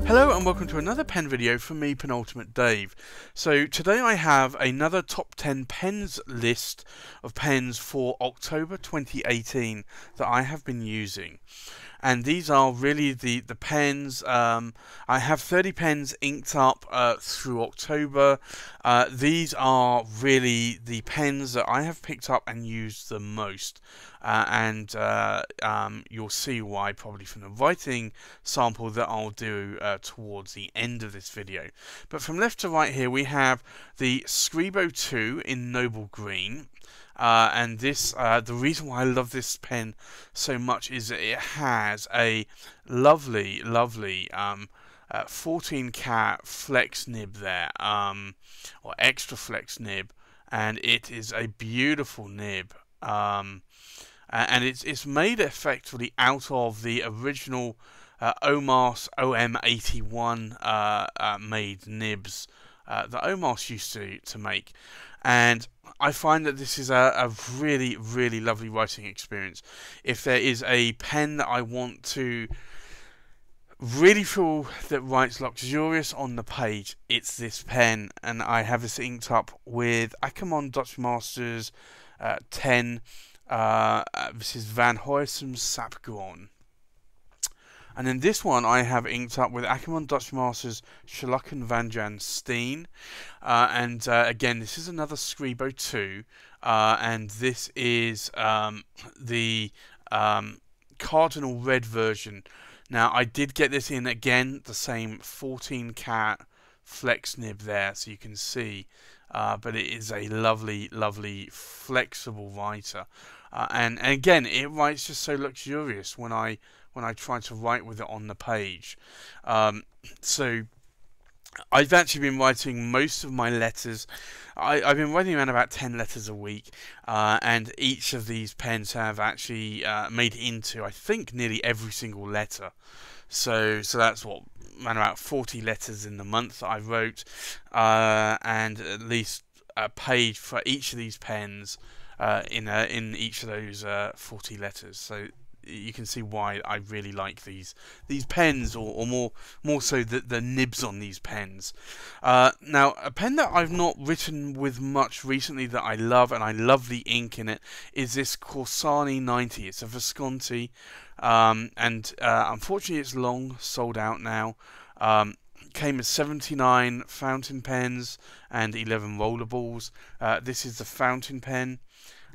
Hello and welcome to another pen video from me, Penultimate Dave. So today I have another top 10 pens list of pens for October 2018 that I have been using. And these are really the pens. I have 30 pens inked up through October. These are really the pens that I have picked up and used the most. And you'll see why probably from the writing sample that I'll do towards the end of this video. But from left to right here we have the Scribo 2 in Noble Green. And this, the reason why I love this pen so much is that it has a lovely 14 cat flex nib there, or extra flex nib, and it is a beautiful nib. And it's made effectively out of the original Omas OM81 made nibs that Omas used to make. And I find that this is a really lovely writing experience. If there is a pen that I want to really feel that writes luxurious on the page, it's this pen. And I have this inked up with Ackerman Dutch Masters 10. This is Van Huysum's Sapgron. And then this one I have inked up with Ackerman Dutch Masters Schlucken Van Jan Steen. And again, this is another Scribo 2. And this is the Cardinal Red version. Now, I did get this in, again, the same 14 cat flex nib there, so you can see. But it is a lovely flexible writer. And again, it writes just so luxurious when I try to write with it on the page. So I've actually been writing most of my letters. I've been writing around about 10 letters a week, and each of these pens have actually made it into, I think, nearly every single letter. So that's what, around about 40 letters in the month that I wrote, and at least a page for each of these pens in each of those 40 letters. So you can see why I really like these pens, or more so the nibs on these pens. Now, a pen that I've not written with much recently that I love, and I love the ink in it, is this Corsani 90. It's a Visconti, and unfortunately it's long sold out now. Came as 79 fountain pens and 11 rollerballs. This is the fountain pen.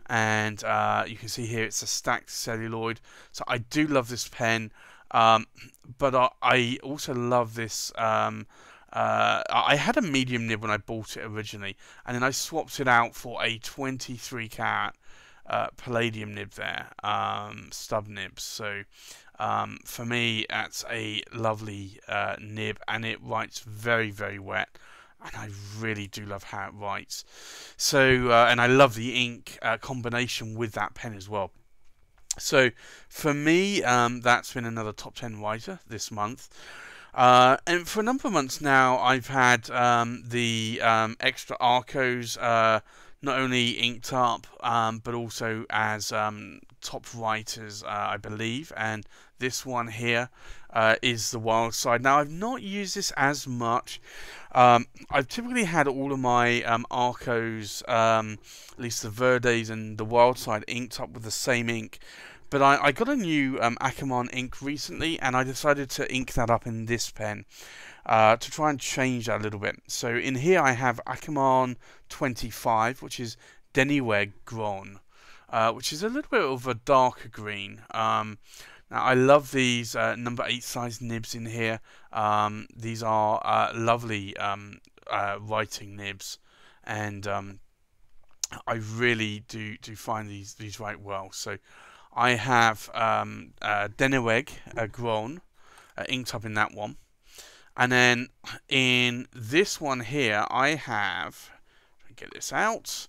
And you can see here it's a stacked celluloid. So I do love this pen, but I also love this. I had a medium nib when I bought it originally, and then I swapped it out for a 23 cat palladium nib there, stub nibs. So for me, that's a lovely nib, and it writes very wet. And I really do love how it writes. So, and I love the ink combination with that pen as well. So, for me, that's been another top 10 writer this month. And for a number of months now, I've had the extra Arcos not only inked up, but also as top writers, I believe. And this one here is the Wild Side. Now, I've not used this as much. I've typically had all of my Arcos, at least the Verdes and the Wild Side, inked up with the same ink. But I got a new Ackerman ink recently, and I decided to ink that up in this pen to try and change that a little bit. So in here I have Ackerman 25, which is Denyweg Gron, which is a little bit of a darker green. Now, I love these number 8 size nibs in here. These are lovely writing nibs, and I really do find these write well. So I have Deneweg Gron inked up in that one, and then in this one here I have, let me get this out.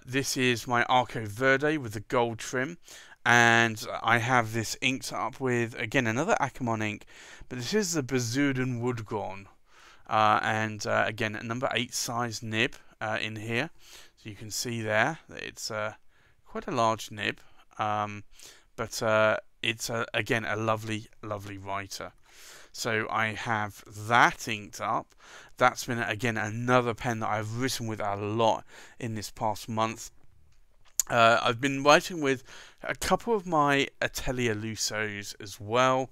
This is my Arco Verde with the gold trim. And I have this inked up with, again, another Ackerman ink, but this is the Bazuden Woodgone. And again, a number 8 size nib in here. So you can see there that it's quite a large nib. But it's again a lovely writer. So I have that inked up. That's been, again, another pen that I've written with a lot in this past month. I've been writing with a couple of my Atelier Lusos as well.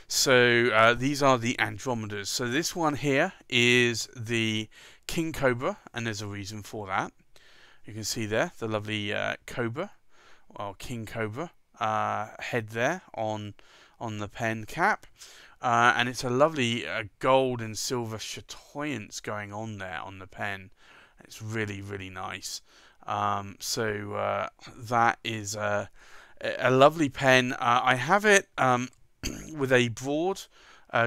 So these are the Andromedas. So this one here is the King Cobra, and there's a reason for that. You can see there the lovely Cobra, or King Cobra head there on the pen cap. And it's a lovely gold and silver chatoyance going on there on the pen. It's really, really nice. So that is a lovely pen. I have it with a broad,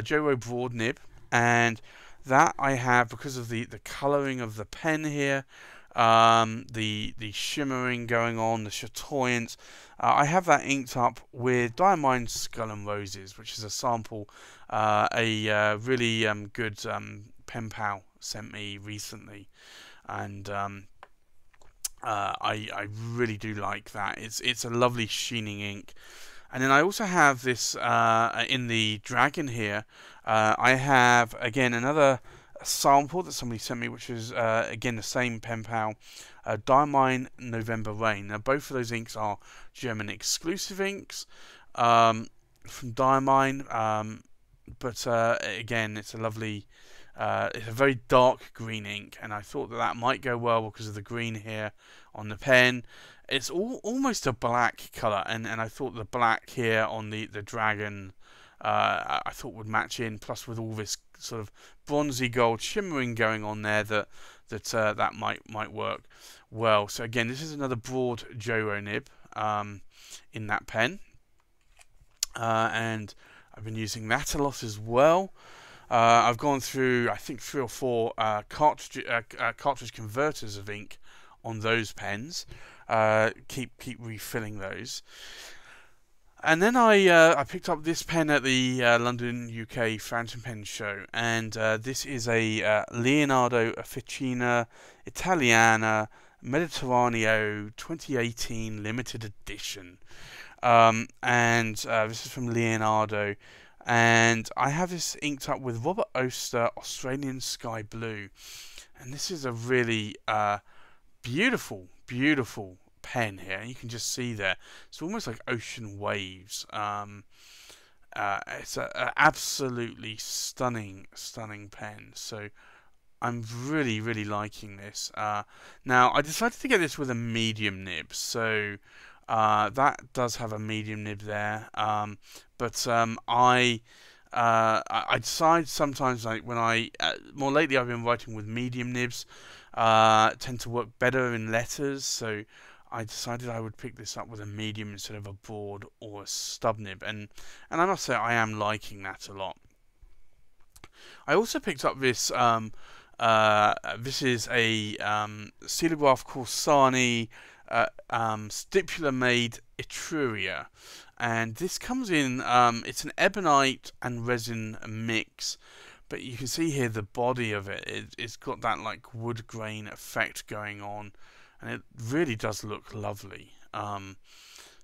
Joro broad nib, and that I have because of the colouring of the pen here, the shimmering going on, the chatoyance. I have that inked up with Diamine Skull and Roses, which is a sample a really good pen pal sent me recently, and I really do like that. It's a lovely sheening ink. And then I also have this in the Dragon here. I have, again, another sample that somebody sent me, which is, again, the same pen pal, Diamine November Rain. Now, both of those inks are German exclusive inks from Diamine. But again, it's a lovely, it's a very dark green ink, and I thought that might go well because of the green here on the pen. It's almost a black colour, and I thought the black here on the dragon I thought would match in, plus with all this sort of bronzy gold shimmering going on there, that might work well. So again, this is another broad Joro nib in that pen, and I've been using that a lot as well. I've gone through, I think, 3 or 4 cartridge converters of ink on those pens. Keep refilling those. And then I picked up this pen at the London UK Fountain Pen Show, and this is a Leonardo Officina Italiana Mediterraneo 2018 limited edition. And this is from Leonardo, and I have this inked up with Robert Oster Australian Sky Blue, and this is a really beautiful pen here. You can just see there, it's almost like ocean waves. It's a absolutely stunning pen. So I'm really liking this. Now I decided to get this with a medium nib, so that does have a medium nib there. But I decide sometimes, like when more lately I've been writing with medium nibs, tend to work better in letters, so I decided I would pick this up with a medium instead of a broad or a stub nib, and I must say I am liking that a lot. I also picked up this. This is a Stilograph Corsani Stipula made Etruria, and this comes in. It's an ebonite and resin mix. But you can see here the body of it's got that like wood grain effect going on, and it really does look lovely.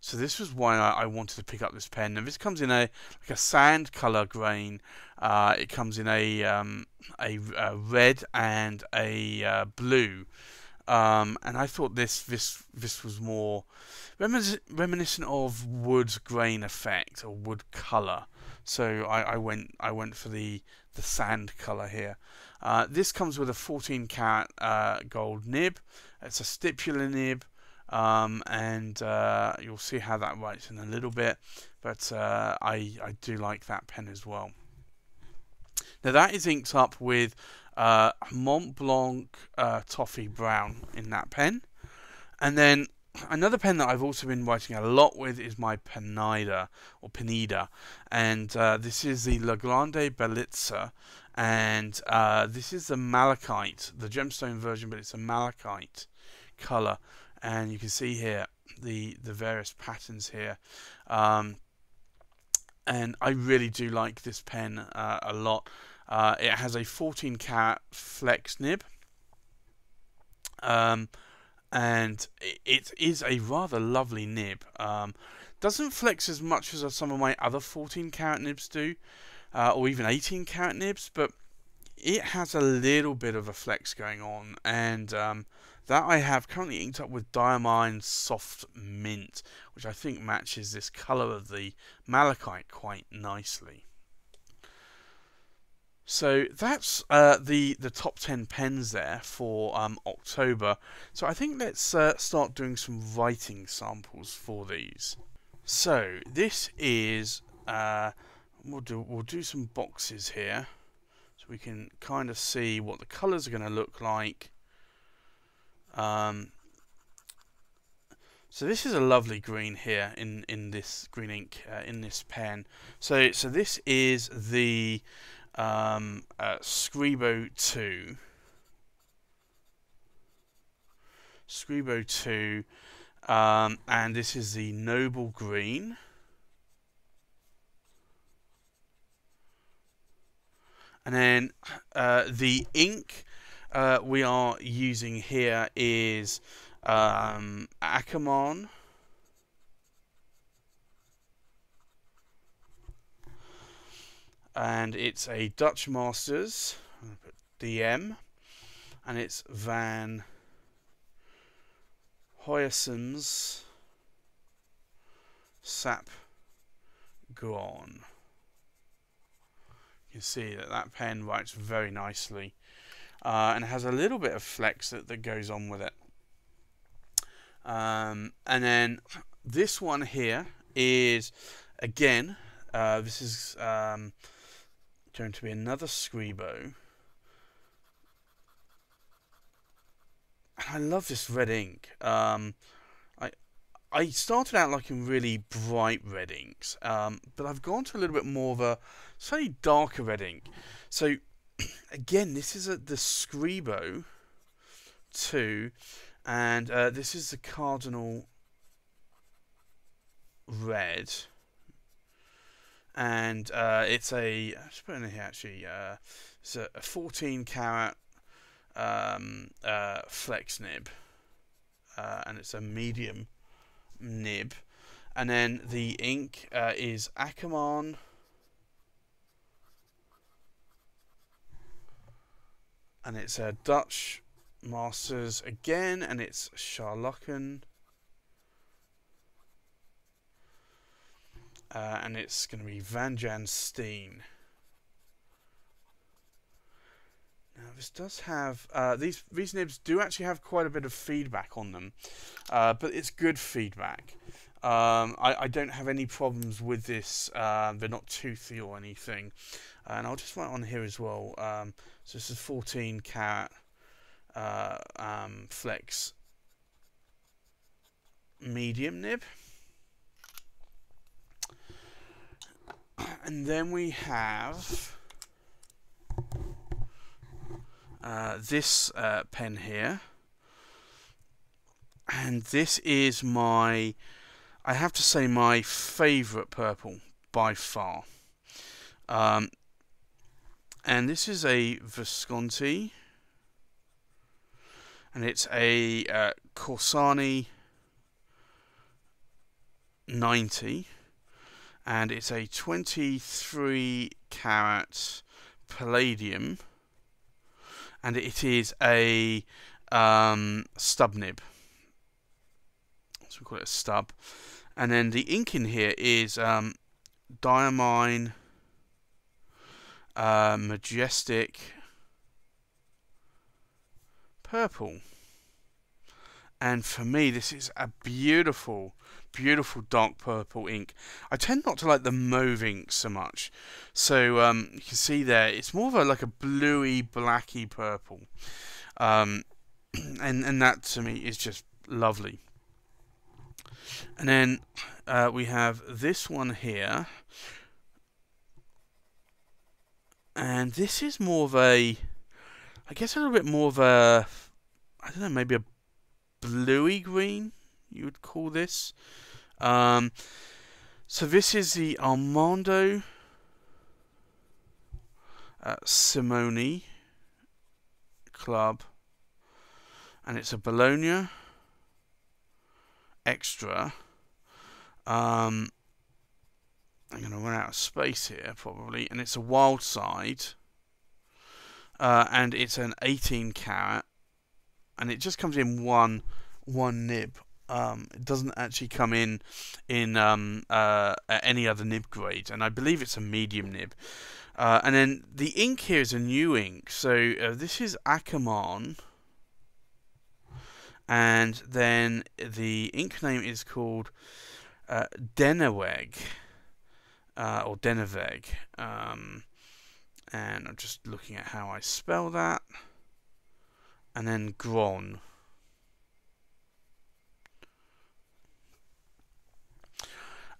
So this was why I wanted to pick up this pen. And this comes in a sand color grain. It comes in a red and a blue. And I thought this was more reminiscent of wood grain effect or wood color. So I went for the sand color here. This comes with a 14 karat gold nib. It's a stipula nib, and you'll see how that writes in a little bit. But I do like that pen as well. Now that is inked up with Mont Blanc Toffee Brown in that pen, and then another pen that I've also been writing a lot with is my Penida, and this is the La Grande Bellezza, and this is the malachite, the gemstone version, but it's a malachite color, and you can see here the various patterns here, and I really do like this pen a lot. It has a 14 karat flex nib, and it is a rather lovely nib. Doesn't flex as much as some of my other 14 karat nibs do, or even 18 karat nibs, but it has a little bit of a flex going on, and that I have currently inked up with Diamine Soft Mint, which I think matches this colour of the malachite quite nicely. So that's the top 10 pens there for October. So I think let's start doing some writing samples for these. So this is we'll do some boxes here, so we can kind of see what the colours are going to look like. So this is a lovely green here in this green ink in this pen. So this is the Scribo 2. Scribo 2, and this is the Noble Green. And then the ink we are using here is Akamon. And it's a Dutch Masters, I'm going to put DM, and it's Van Hoyesens Sap Gone. You can see that that pen writes very nicely, and it has a little bit of flex that goes on with it. And then this one here is, again, this is going to be another Scribo. I love this red ink. I started out liking really bright red inks, but I've gone to a little bit more of a slightly darker red ink. So again, this is the Scribo 2, and this is the Cardinal Red, and it's a, let's put it in here actually, it's a 14 karat flex nib, and it's a medium nib, and then the ink is Akamon, and it's a Dutch Masters again, and it's Scharlachen, and it's going to be Van Jan Steen. Now this does have these nibs do actually have quite a bit of feedback on them, but it's good feedback. I don't have any problems with this. They're not toothy or anything, and I'll just write on here as well. So this is 14 karat flex medium nib, and then we have this pen here, and this is I have to say, my favourite purple by far. And this is a Visconti, and it's a Corsani 90, and it's a 23 karat palladium, and it is a stub nib, so we call it a stub. And then the ink in here is Diamine Majestic Purple, and for me this is a beautiful dark purple ink. I tend not to like the mauve ink so much, so you can see there it's more of like a bluey blacky purple, and that to me is just lovely. And then we have this one here, and this is more of a, I guess a little bit more of a, I don't know, maybe a bluey green, you would call this. So this is the Armando Simone Club, and it's a Bologna Extra, I'm going to run out of space here probably, and it's a wild side, and it's an 18 carat, and it just comes in one nib. It doesn't actually come in any other nib grade, and I believe it's a medium nib. And then the ink here is a new ink, so this is Akamon, and then the ink name is called Deneweg, or Deneveg, and I'm just looking at how I spell that, and then Gron.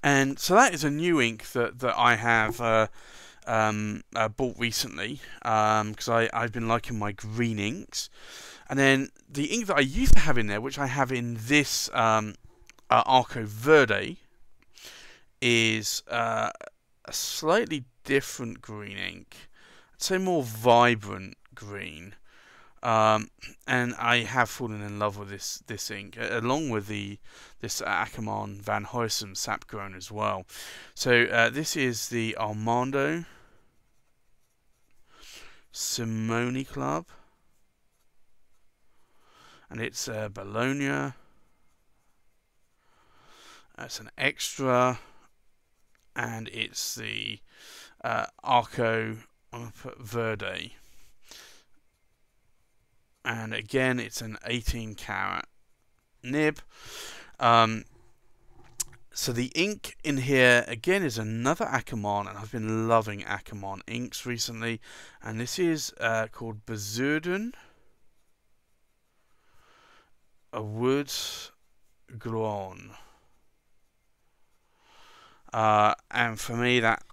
And so that is a new ink that I have bought recently, because I've been liking my green inks. And then the ink that I used to have in there, which I have in this Arco Verde, is a slightly different green ink. I'd say more vibrant green. And I have fallen in love with this ink, along with this Akamon Van Huysum Sap Grown as well. So this is the Armando Simone Club, and it's Bologna. It's an extra, and it's the Arco Verde. And again, it's an 18 carat nib. So the ink in here again is another Akamon, and I've been loving Akamon inks recently. And this is called Bezurden, a wood glon. And for me, that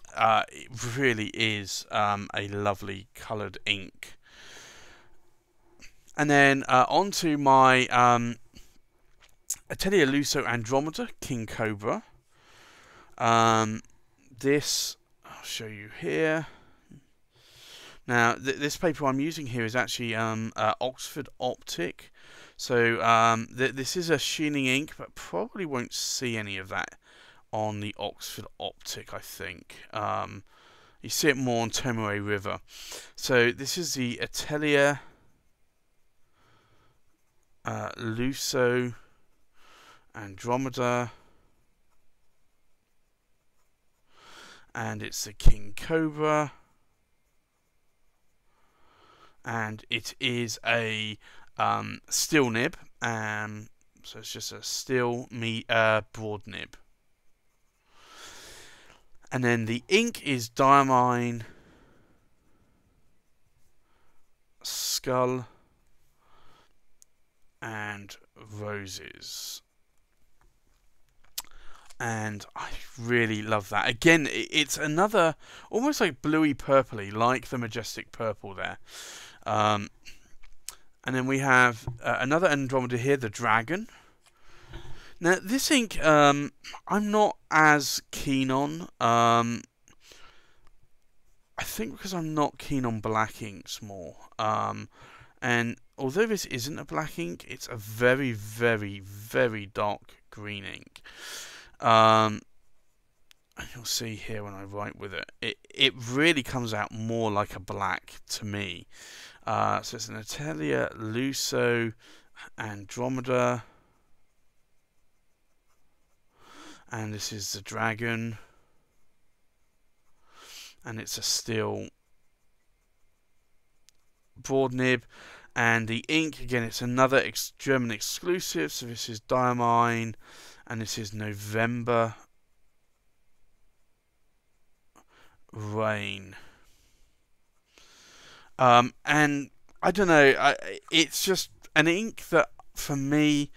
it really is a lovely coloured ink. And then onto my Atelier Lusso Andromeda King Cobra. This I'll show you here. Now this paper I'm using here is actually Oxford Optic. So this is a sheening ink, but probably won't see any of that on the Oxford Optic, I think. You see it more on Tomoe River. So this is the Atelier Lusso Andromeda, and it's the King Cobra, and it is a steel nib, so it's just a steel broad nib. And then the ink is Diamine Skull and Roses, and I really love that. Again, it's another almost like bluey purpley, like the Majestic Purple there. And then we have another Andromeda here, the Dragon. Now this ink I'm not as keen on. I think because I'm not keen on black inks more. And although this isn't a black ink, it's a very, very, very dark green ink. And you'll see here when I write with it, it really comes out more like a black to me. So it's an Atelier Lusso Andromeda, and this is the Dragon, and it's a steel broad nib. And the ink, again, it's another German exclusive, so this is Diamine, and this is November Rain. And I don't know, it's just an ink that, for me,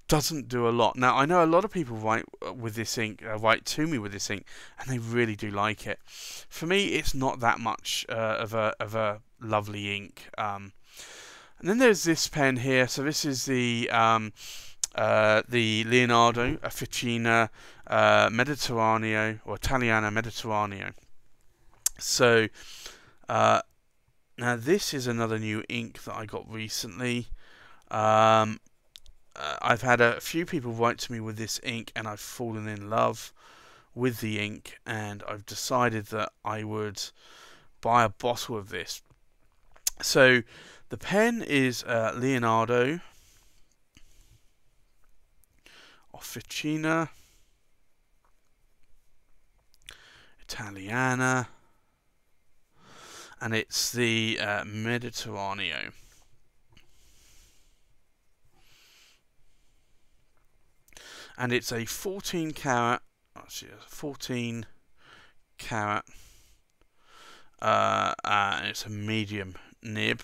doesn't do a lot. Now, I know a lot of people write with this ink, write to me with this ink, and they really do like it. For me, it's not that much of a lovely ink. And then there's this pen here. So this is the Leonardo Officina Mediterraneo, or Italiana Mediterraneo. So now this is another new ink that I got recently. I've had a few people write to me with this ink, and I've fallen in love with the ink, and I've decided that I would buy a bottle of this. So the pen is Leonardo Officina Italiana, and it's the Mediterraneo. And it's a 14 carat, actually 14 carat, and it's a medium nib.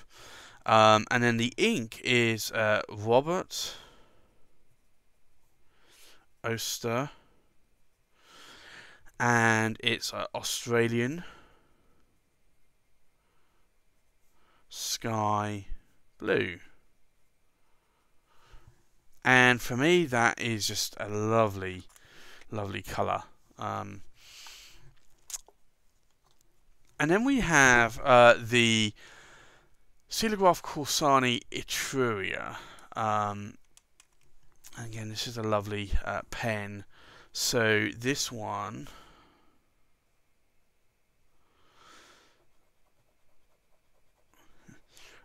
And then the ink is Robert Oster, and it's Australian sky blue. And for me, that is just a lovely, lovely colour. And then we have the Silograph Corsani Etruria. Again, this is a lovely pen. So this one,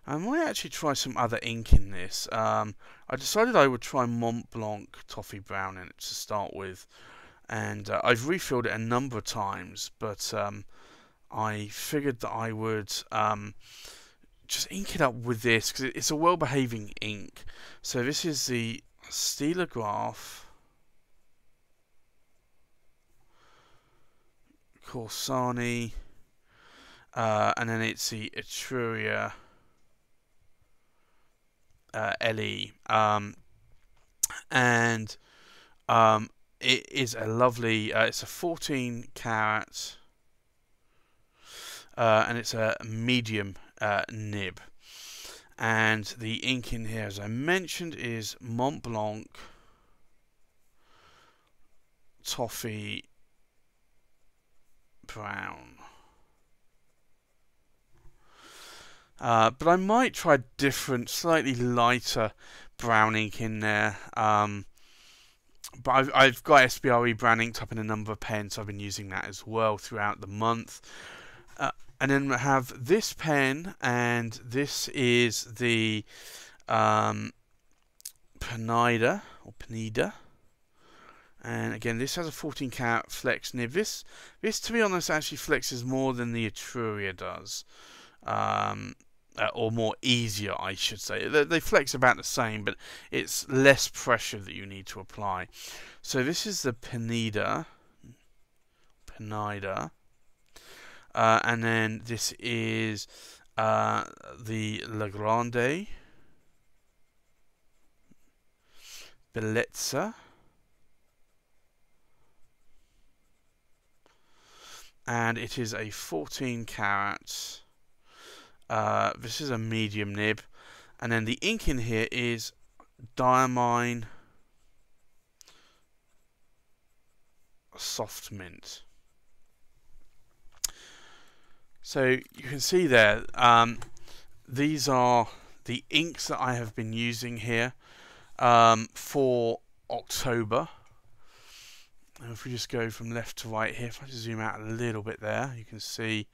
I might actually try some other ink in this. I decided I would try Mont Blanc Toffee Brown in it to start with, and I've refilled it a number of times, but I figured that I would just ink it up with this because it's a well-behaving ink. So this is the Stilograph Corsani, and then it's the Etruria LE, and it is a lovely. It's a 14 carat, and it's a medium nib. And the ink in here, as I mentioned, is Mont Blanc Toffee Brown. But I might try different, slightly lighter brown ink in there. But I've got SBRE brown inked up in a number of pens, so I've been using that as well throughout the month. And then I have this pen, and this is the Penida, and again, this has a 14 carat flex nib. This, to be honest, actually flexes more than the Etruria does, or more easier, I should say. They flex about the same, but it's less pressure that you need to apply. So this is the Penida. And then this is the La Grande Bellezza, and it is a 14 carat. This is a medium nib, and then the ink in here is Diamine Soft Mint. So you can see there, these are the inks that I have been using here for October. And if we just go from left to right here, if I just zoom out a little bit there, you can see.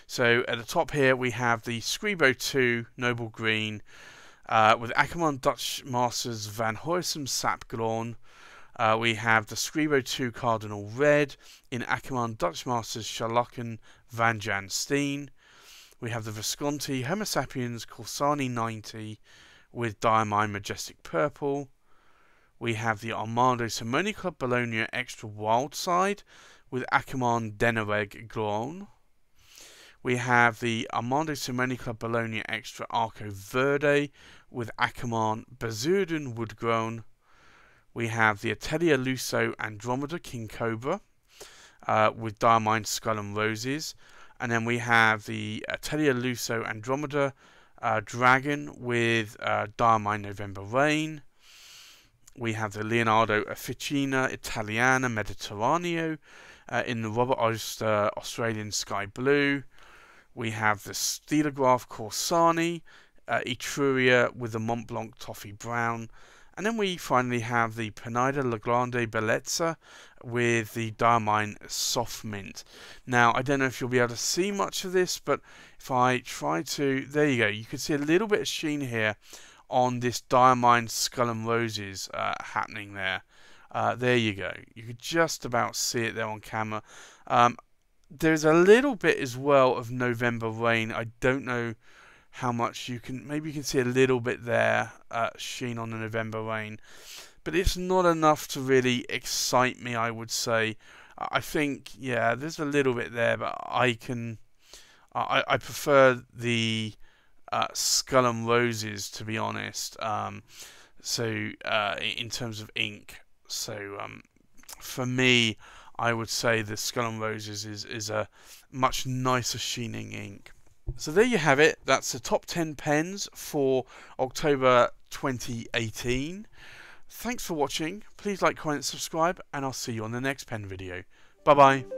So at the top here we have the Scribo 2 Noble Green with Ackerman Dutch Masters Van Huysum Sap Glorn. We have the Scribo 2 Cardinal Red in Ackerman Dutch Masters Charlocken Van Jan Steen. We have the Visconti Homo Sapiens Corsani 90 with Diamine Majestic Purple. We have the Armando Simone Club Bologna Extra Wild Side with Ackerman Dennereg Glorn. We have the Armando Simone Club Bologna Extra Arco Verde with Ackerman Bazurden Woodgrown. We have the Atelier Lusso Andromeda King Cobra with Diamine Skull and Roses. And then we have the Atelier Lusso Andromeda Dragon with Diamine November Rain. We have the Leonardo Officina Italiana Mediterraneo in the Robert Oster Australian Sky Blue. We have the Stilograph Corsani Etruria with the Mont Blanc Toffee Brown. And then we finally have the Pineda La Grande Bellezza with the Diamine Soft Mint. Now, I don't know if you'll be able to see much of this, but if I try to, there you go. You can see a little bit of sheen here on this Diamine Skull and Roses happening there. There you go. You could just about see it there on camera. There's a little bit as well of November Rain. I don't know how much you can, maybe you can see a little bit there, sheen on the November Rain, but it's not enough to really excite me, I would say. I think, yeah, there's a little bit there, but I prefer the Skull and Roses, to be honest. In terms of ink, for me, I would say the Skull and Roses is a much nicer sheening ink. So there you have it. That's the top 10 pens for October 2018. Thanks for watching. Please like, comment, subscribe, and I'll see you on the next pen video. Bye bye.